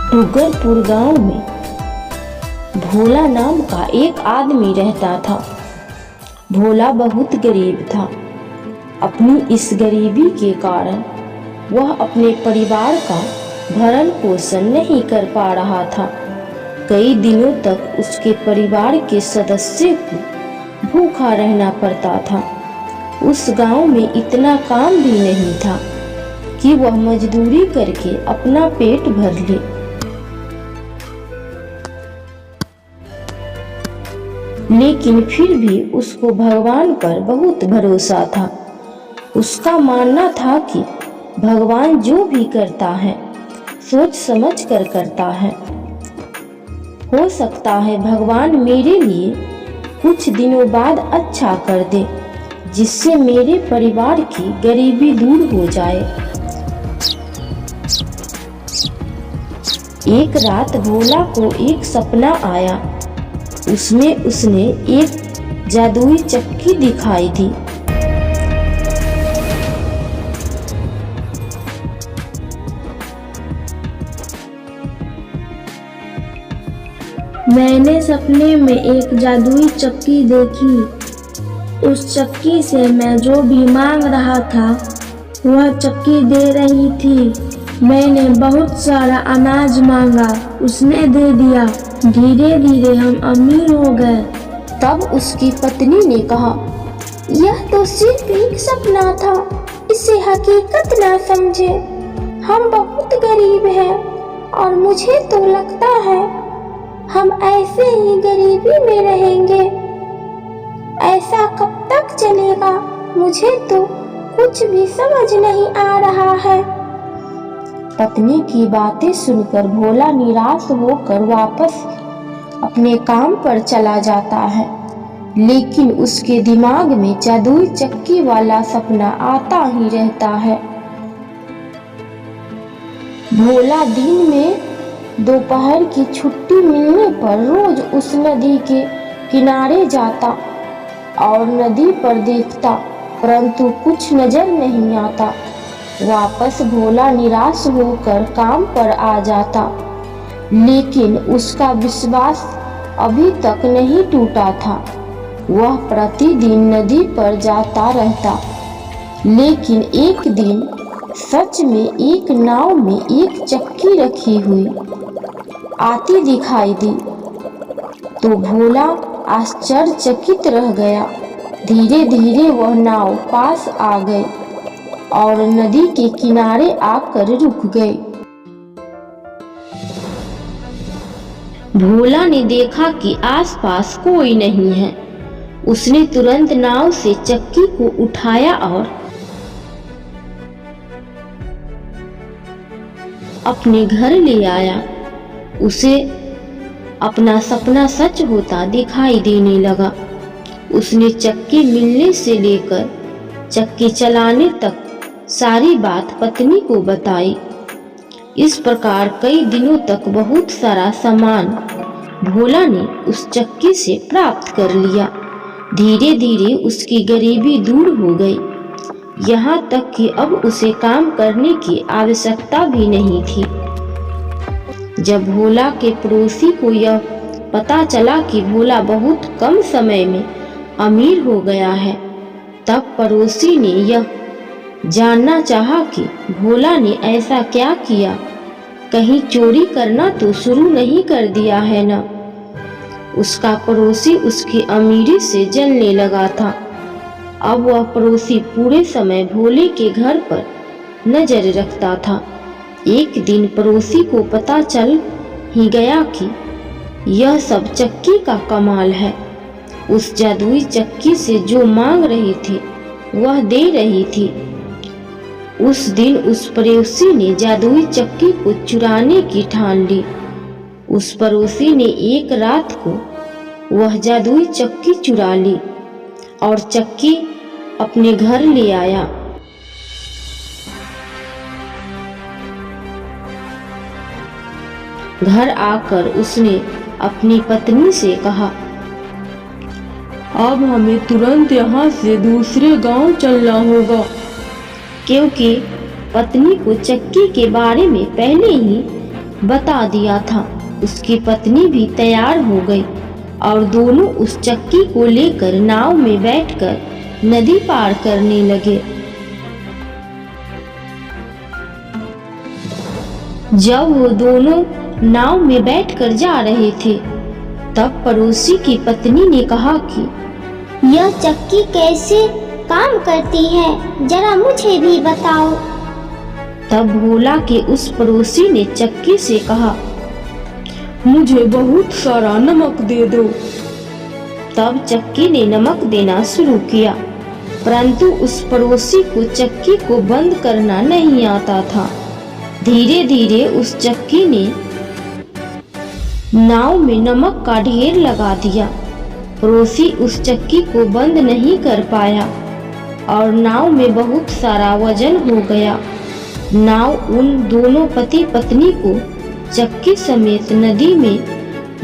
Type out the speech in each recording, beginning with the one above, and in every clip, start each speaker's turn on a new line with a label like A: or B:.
A: डूगरपुर गांव में भोला नाम का एक आदमी रहता था। भोला बहुत गरीब था। अपनी इस गरीबी के कारण वह अपने परिवार का भरण पोषण नहीं कर पा रहा था। कई दिनों तक उसके परिवार के सदस्य को भूखा रहना पड़ता था। उस गांव में इतना काम भी नहीं था कि वह मजदूरी करके अपना पेट भर ले। लेकिन फिर भी उसको भगवान पर बहुत भरोसा था। उसका मानना था कि भगवान जो भी करता है सोच समझ कर करता है। हो सकता है भगवान मेरे लिए कुछ दिनों बाद अच्छा कर दे, जिससे मेरे परिवार की गरीबी दूर हो जाए। एक रात भोला को एक सपना आया। उसने एक जादुई चक्की दिखाई दी।
B: मैंने सपने में एक जादुई चक्की देखी। उस चक्की से मैं जो भी मांग रहा था वह चक्की दे रही थी। मैंने बहुत सारा अनाज मांगा, उसने दे दिया। धीरे धीरे हम अमीर हो गए।
A: तब उसकी पत्नी ने कहा,
C: यह तो सिर्फ एक सपना था, इसे हकीकत ना समझे। हम बहुत गरीब हैं और मुझे तो लगता है हम ऐसे ही गरीबी में रहेंगे। ऐसा कब तक चलेगा? मुझे तो कुछ भी समझ नहीं आ रहा है।
A: पत्नी की बातें सुनकर भोला निराश होकर वापस अपने काम पर चला जाता है। लेकिन उसके दिमाग में जादुई चक्की वाला सपना आता ही रहता है। भोला दिन में दोपहर की छुट्टी मिलने पर रोज उस नदी के किनारे जाता और नदी पर देखता, परंतु कुछ नजर नहीं आता। वापस भोला निराश होकर काम पर आ जाता, लेकिन उसका विश्वास अभी तक नहीं टूटा था। वह प्रतिदिन नदी पर जाता रहता, लेकिन एक दिन सच में एक नाव में एक चक्की रखी हुई आती दिखाई दी तो भोला आश्चर्यचकित रह गया। धीरे धीरे वह नाव पास आ गई और नदी के किनारे आकर रुक गई। भोला ने देखा कि आसपास कोई नहीं है। उसने तुरंत नाव से चक्की को उठाया और अपने घर ले आया। उसे अपना सपना सच होता दिखाई देने लगा। उसने चक्की मिलने से लेकर चक्की चलाने तक सारी बात पत्नी को बताई। इस प्रकार कई दिनों तक बहुत सारा सामान भोला ने उस चक्की से प्राप्त कर लिया। धीरे धीरे उसकी गरीबी दूर हो गई, यहाँ तक कि अब उसे काम करने की आवश्यकता भी नहीं थी। जब भोला के पड़ोसी को यह पता चला कि भोला बहुत कम समय में अमीर हो गया है, तब पड़ोसी ने यह जानना चाहा कि भोला ने ऐसा क्या किया, कहीं चोरी करना तो शुरू नहीं कर दिया है ना। उसका पड़ोसी उसकी अमीरी से जलने लगा था। अब वह पड़ोसी पूरे समय भोले के घर पर नजर रखता था। एक दिन पड़ोसी को पता चल ही गया कि यह सब चक्की का कमाल है। उस जादुई चक्की से जो मांग रही थी वह दे रही थी। उस दिन उस पड़ोसी ने जादुई चक्की को चुराने की ठान ली। उस पड़ोसी ने एक रात को वह जादुई चक्की चुरा ली और चक्की अपने घर ले आया। घर आकर उसने अपनी पत्नी से कहा,
D: अब हमें तुरंत यहाँ से दूसरे गांव चलना होगा।
A: क्योंकि पत्नी को चक्की के बारे में पहले ही बता दिया था। उसकी पत्नी भी तैयार हो गई और दोनों उस चक्की को लेकर नाव में बैठकर नदी पार करने लगे। जब वो दोनों नाव में बैठकर जा रहे थे, तब पड़ोसी की पत्नी ने कहा कि
C: यह चक्की कैसे काम करती है, जरा मुझे भी बताओ।
A: तब भोला के उस पड़ोसी ने चक्की से कहा,
D: मुझे बहुत सारा नमक दे दो।
A: तब चक्की ने नमक देना शुरू किया, परंतु उस पड़ोसी को चक्की को बंद करना नहीं आता था। धीरे धीरे उस चक्की ने नाव में नमक का ढेर लगा दिया। पड़ोसी उस चक्की को बंद नहीं कर पाया और नाव में बहुत सारा वजन हो गया। नाव उन दोनों पति पत्नी को चक्की समेत नदी में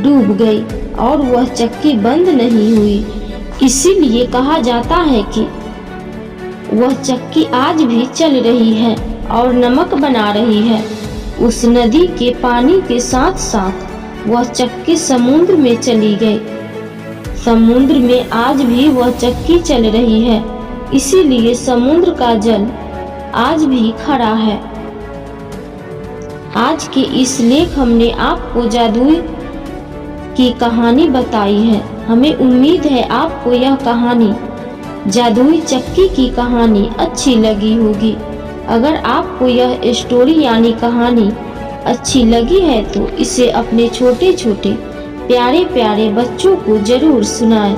A: डूब गई और वह चक्की बंद नहीं हुई। इसीलिए कहा जाता है कि वह चक्की आज भी चल रही है और नमक बना रही है। उस नदी के पानी के साथ साथ वह चक्की समुद्र में चली गई। समुद्र में आज भी वह चक्की चल रही है, इसीलिए समुद्र का जल आज भी खड़ा है। आज के इस लेख हमने आपको जादुई की कहानी बताई है। हमें उम्मीद है आपको यह कहानी जादुई चक्की की कहानी अच्छी लगी होगी। अगर आपको यह स्टोरी यानी कहानी अच्छी लगी है तो इसे अपने छोटे छोटे प्यारे प्यारे बच्चों को जरूर सुनाएं।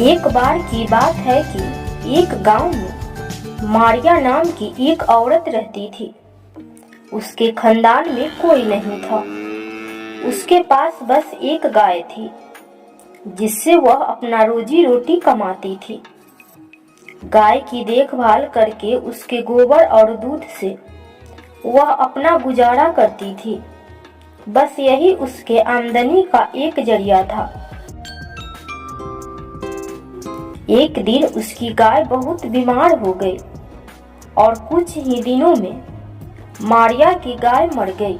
A: एक बार की बात है कि एक गांव में मारिया नाम की एक औरत रहती थी। उसके खानदान में कोई नहीं था। उसके पास बस एक गाय थी, जिससे वह अपना रोजी रोटी कमाती थी। गाय की देखभाल करके उसके गोबर और दूध से वह अपना गुजारा करती थी। बस यही उसके आमदनी का एक जरिया था। एक दिन उसकी गाय बहुत बीमार हो गई और कुछ ही दिनों में मारिया की गाय मर गई।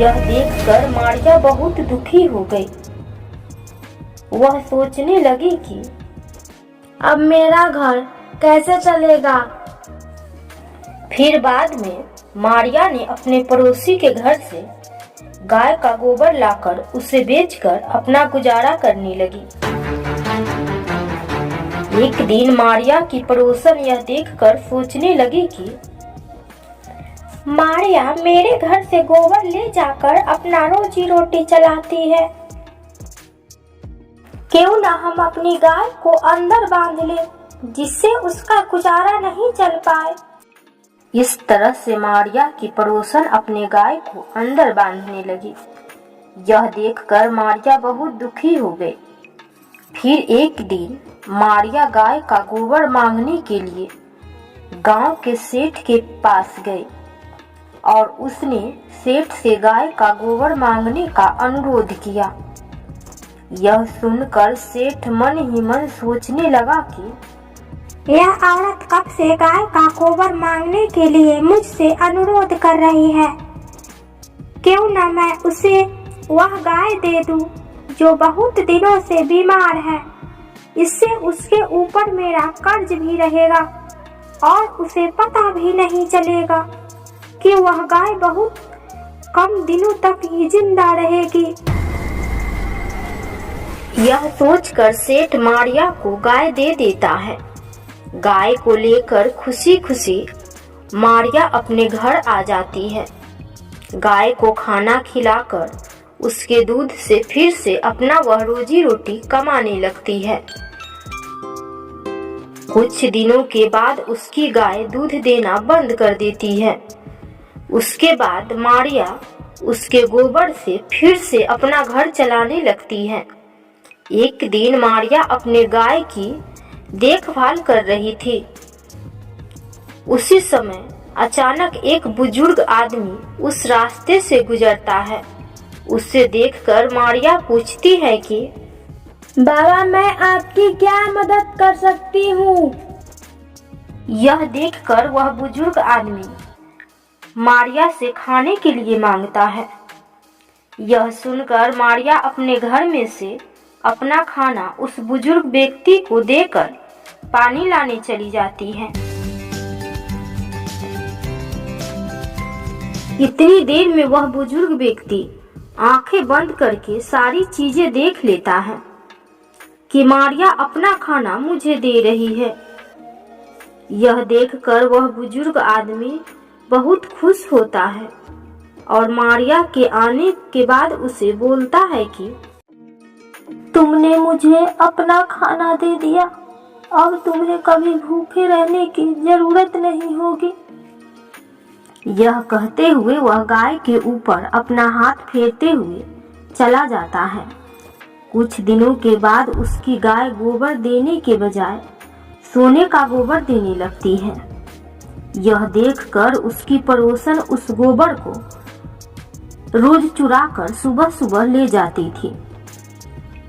A: यह देखकर मारिया बहुत दुखी हो गई। वह सोचने लगी कि
B: अब मेरा घर कैसे चलेगा।
A: फिर बाद में मारिया ने अपने पड़ोसी के घर से गाय का गोबर लाकर उसे बेचकर अपना गुजारा करने लगी। एक दिन मारिया की पड़ोसन यह देखकर सोचने लगी कि
C: मारिया मेरे घर से गोबर ले जाकर अपना रोजी रोटी चलाती है, क्यों ना हम अपनी गाय को अंदर बांध लें, जिससे उसका गुजारा नहीं चल पाए।
A: इस तरह से मारिया की पड़ोसन अपने गाय को अंदर बांधने लगी। यह देखकर मारिया बहुत दुखी हो गई। फिर एक दिन मारिया गाय का गोबर मांगने के लिए गांव के सेठ के पास गई और उसने सेठ से गाय का गोबर मांगने का अनुरोध किया। यह सुनकर सेठ मन ही मन सोचने लगा कि
C: यह औरत कब से गाय का गोबर मांगने के लिए मुझसे अनुरोध कर रही है, क्यों न मैं उसे वह गाय दे दूं जो बहुत दिनों से बीमार है। इससे उसके ऊपर मेरा कर्ज भी रहेगा और उसे पता भी नहीं चलेगा कि वह गाय बहुत कम दिनों तक ही जिंदा रहेगी।
A: यह सोचकर सेठ मारिया को गाय दे देता है। गाय को लेकर खुशी खुशी मारिया अपने घर आ जाती है। गाय को खाना खिलाकर उसके दूध से फिर से अपना वह रोजी रोटी कमाने लगती है। कुछ दिनों के बाद उसकी गाय दूध देना बंद कर देती है। उसके बाद मारिया उसके गोबर से फिर से अपना घर चलाने लगती है। एक दिन मारिया अपने गाय की देखभाल कर रही थी। उसी समय अचानक एक बुजुर्ग आदमी उस रास्ते से गुजरता है। उसे देखकर मारिया पूछती है कि
B: बाबा, मैं आपकी क्या मदद कर सकती हूँ?
A: यह देखकर वह बुजुर्ग आदमी मारिया से खाने के लिए मांगता है। यह सुनकर मारिया अपने घर में से अपना खाना उस बुजुर्ग व्यक्ति को देकर पानी लाने चली जाती है। इतनी देर में वह बुजुर्ग व्यक्ति आंखें बंद करके सारी चीजें देख लेता है कि मारिया अपना खाना मुझे दे रही है। यह देखकर वह बुजुर्ग आदमी बहुत खुश होता है और मारिया के आने के बाद उसे बोलता है कि
C: तुमने मुझे अपना खाना दे दिया, अब तुम्हें कभी भूखे रहने की जरूरत नहीं होगी।
A: यह कहते हुए वह गाय के ऊपर अपना हाथ फेरते हुए चला जाता है। कुछ दिनों के बाद उसकी गाय गोबर देने के बजाय सोने का गोबर देने लगती है। यह देखकर उसकी पड़ोसन उस गोबर को रोज चुराकर सुबह सुबह ले जाती थी।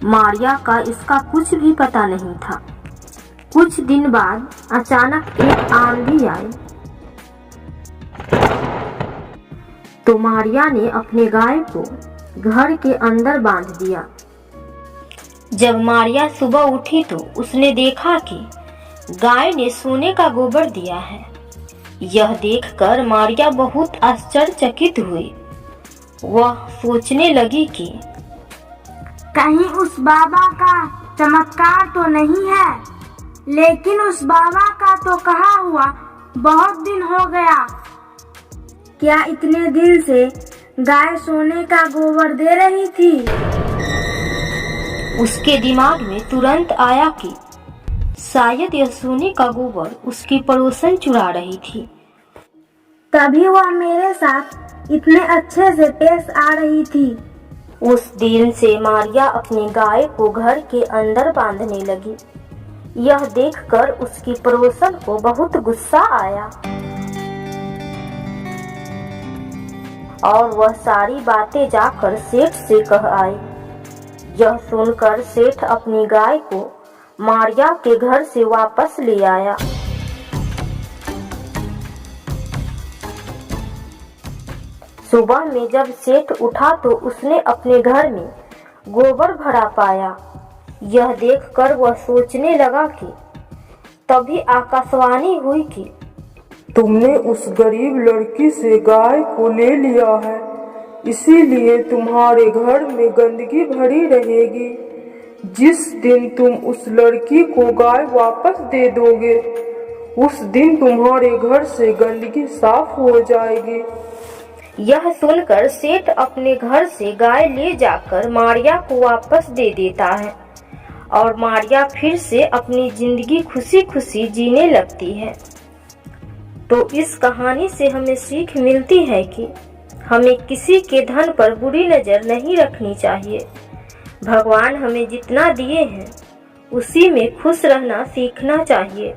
A: मारिया का इसका कुछ भी पता नहीं था। कुछ दिन बाद अचानक एक आंधी आई तो मारिया ने अपने गाय को घर के अंदर बांध दिया। जब मारिया सुबह उठी तो उसने देखा कि गाय ने सोने का गोबर दिया है। यह देखकर मारिया बहुत आश्चर्यचकित हुई। वह सोचने लगी कि
B: कहीं उस बाबा का चमत्कार तो नहीं है, लेकिन उस बाबा का तो कहा हुआ बहुत दिन हो गया। क्या इतने दिन से गाय सोने का गोबर दे रही थी?
A: उसके दिमाग में तुरंत आया कि शायद यह सोने का गोबर उसकी पड़ोसन चुरा रही थी।
B: तभी वह मेरे साथ इतने अच्छे से पेश आ रही थी।
A: उस दिन से मारिया अपनी गाय को घर के अंदर बांधने लगी। यह देखकर उसकी पड़ोसन को बहुत गुस्सा आया और वह सारी बातें जाकर सेठ से कह आई। यह सुनकर सेठ अपनी गाय को मारिया के घर से वापस ले आया। सुबह में जब सेठ उठा तो उसने अपने घर में गोबर भरा पाया। यह देखकर वह सोचने लगा कि तभी आकाशवाणी हुई कि
D: तुमने उस गरीब लड़की से गाय को ले लिया है, इसीलिए तुम्हारे घर में गंदगी भरी रहेगी। जिस दिन तुम उस लड़की को गाय वापस दे दोगे, उस दिन तुम्हारे घर से गंदगी साफ हो जाएगी।
A: यह सुनकर सेठ अपने घर से गाय ले जाकर मारिया को वापस दे देता है और मारिया फिर से अपनी जिंदगी खुशी खुशी जीने लगती है। तो इस कहानी से हमें सीख मिलती है कि हमें किसी के धन पर बुरी नज़र नहीं रखनी चाहिए। भगवान हमें जितना दिए हैं उसी में खुश रहना सीखना चाहिए।